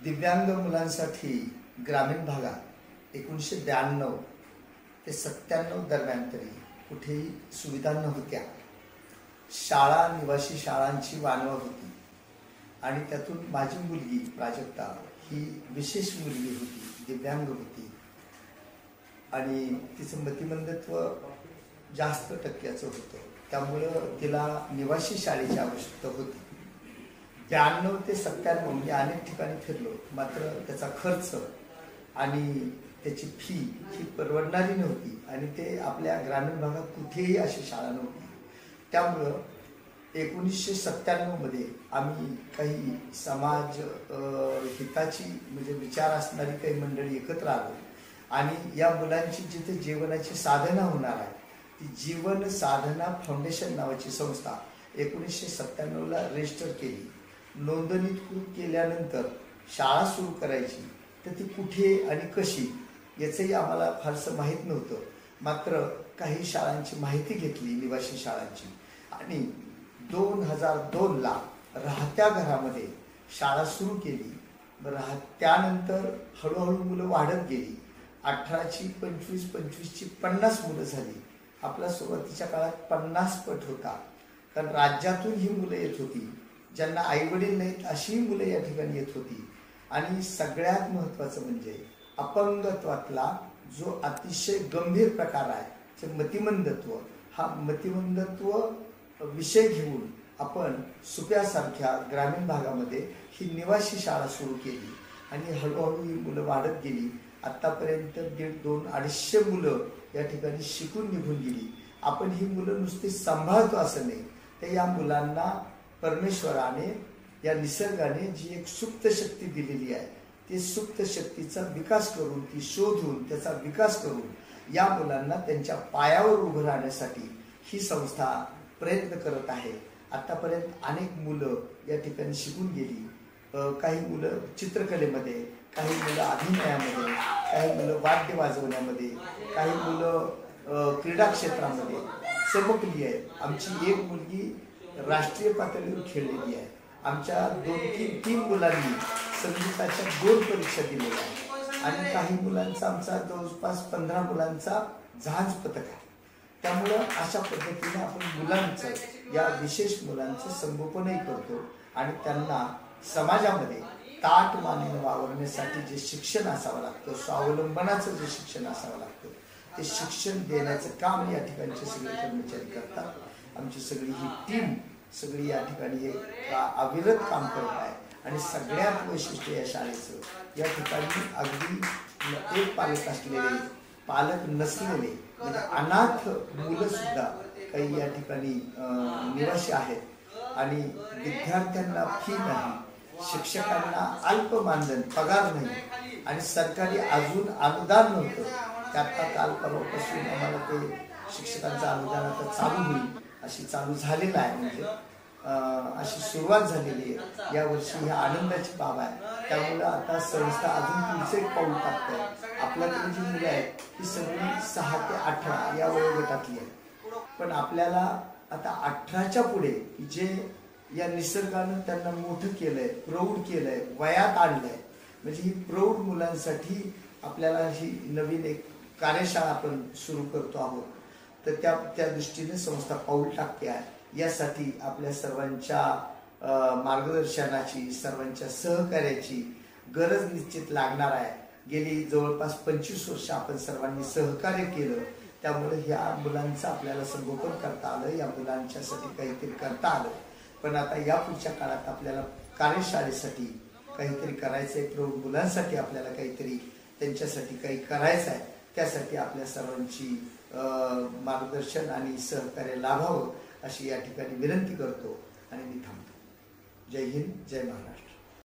दिव्यांग मुलांसाठी ग्रामीण भागात 1992 ते 97 दरम्यान तरी कुठेही सुविधा नव्हत्या। शाळा निवासी शाळांची वानवा होती आणि त्यातून माझी मुलगी प्राजक्ता ही विशेष मुलगी होती, दिव्यांग होती आणि तिचं मतिमंदत्व जास्त टक्क्याचं होतं, त्यामुळे तिला निवासी शाळेची आवश्यकता होती। 92 ते 97 मी अनेक ठिकाणी फिरलो, मात्र त्याचा खर्च आणि त्याची फी ही परवडणारी नव्हती आणि ते आपल्या ग्रामीण भागात कुठेही अशी शाळा नव्हती। त्यामुळं 1997 मध्ये आम्ही काही समाज हिताची म्हणजे विचार असणारी काही मंडळी एकत्र आलो आणि या मुलांची जिथे जीवनाची साधना होणार आहे ती जीवन साधना फाउंडेशन नावाची संस्था 1997 ला रजिस्टर केली। नोंदणीकृत केल्यानंतर शाळा सुरू करायची तर ती कुठे आणि कशी याचंही आम्हाला फारसं माहीत नव्हतं, मात्र काही शाळांची माहिती घेतली, निवासी शाळांची, आणि 2002 ला राहत्या घरामध्ये शाळा सुरू केली। त्यानंतर हळूहळू मुलं वाढत गेली। 18ची 25, 25ची 50 मुलं झाली। आपला सुरुवातीच्या काळात 50 पट होता, कारण राज्यातून ही मुलं येत होती, ज्यांना आईवडील नाहीत अशी मुलं या ठिकाणी येत होती। आणि सगळ्यात महत्त्वाचं म्हणजे अपंगत्वातला जो अतिशय गंभीर प्रकार आहे मतिमंदत्व, हा मतिमंदत्व विषय घेऊन आपण सुप्यासारख्या ग्रामीण भागामध्ये ही निवासी शाळा सुरू केली आणि हळूहळू ही मुलं वाढत गेली। आतापर्यंत 150-250 मुलं या ठिकाणी शिकून निघून गेली। आपण ही मुलं नुसती सांभाळतो असं नाही, तर या मुलांना परमेश्वराने या निसर्गाने जी एक सुप्त शक्ती दिलेली आहे ती सुप्त शक्तीचा विकास करून, ती शोधून त्याचा विकास करून या मुलांना त्यांच्या पायावर उभं राहण्यासाठी ही संस्था प्रयत्न करत आहे। आतापर्यंत अनेक मुलं या ठिकाणी शिकून गेली। काही मुलं चित्रकलेमध्ये, काही मुलं अभिनयामध्ये, काही मुलं वाद्य वाजवण्यामध्ये, काही मुलं क्रीडा क्षेत्रामध्ये चमकली आहे। आमची एक मुलगी राष्ट्रीय पातळीवर खेळलेली आहे। आमच्या 2-3 मुलांनी संगीताच्या 2 परीक्षा दिलेल्या आहेत आणि काही मुलांचा आमचा जवळपास 15 मुलांचा झांज पथक आहे। त्यामुळं अशा पद्धतीने आपण मुलांचं, या विशेष मुलांचं संगोपनही करतो आणि त्यांना समाजामध्ये ताठ मानेने वावरण्यासाठी जे शिक्षण असावं लागतं, स्वावलंबनाचं जे शिक्षण असावं लागतं, ते शिक्षण देण्याचं काम या ठिकाणचे सगळे कर्मचारी करतात। आमची सगळी ही टीम सगळी या ठिकाणी अविरत काम करत आहे आणि सगळ्यात वैशिष्ट्य या शाळेचं, या ठिकाणी अगदी एक पालक असलेले, पालक नसलेले म्हणजे अनाथ मुलं सुद्धा काही या ठिकाणी निवासी आहेत आणि विद्यार्थ्यांना फी नाही, शिक्षकांना अल्प मानधन पगार नाही आणि सरकारी अजून अनुदान नव्हतं। ते आता काल परवापासून आम्हाला ते शिक्षकांचं अनुदान आता चालू होईल, अशी चालू झालेलं आहे, म्हणजे अशी सुरुवात झालेली आहे। यावर्षी ही आनंदाची बाब आहे। त्यामुळं आता संस्था अजून पुढचे एक पाऊल टाकत आहे। आपल्याकडे जी मुलं आहेत ही सगळी 6 ते 18 या वयोगटातली आहेत, पण आपल्याला आता 18च्या पुढे जे या निसर्गानं त्यांना मोठं केलंय, प्रौढ केलंय, वयात आणलंय, म्हणजे ही प्रौढ मुलांसाठी आपल्याला ही नवीन एक कार्यशाळा आपण सुरू करतो आहोत, तर त्या दृष्टीने संस्था पाऊल टाकते आहे। यासाठी आपल्या सर्वांच्या मार्गदर्शनाची, सर्वांच्या सहकार्याची गरज निश्चित लागणार आहे। गेली जवळपास 25 वर्ष आपण सर्वांनी सहकार्य केलं, त्यामुळे ह्या मुलांचं आपल्याला संगोपन करता आलं, या मुलांच्यासाठी काहीतरी करता आलं। पण आता या पुढच्या काळात आपल्याला कार्यशाळेसाठी काहीतरी करायचं आहे, प्रौढ मुलांसाठी आपल्याला काहीतरी त्यांच्यासाठी काही करायचं आहे, त्यासाठी आपल्या सर्वांची मार्गदर्शन आणि सहकार्य लाभावं अशी या ठिकाणी विनंती करतो आणि मी थांबतो। जय हिंद, जय महाराष्ट्र।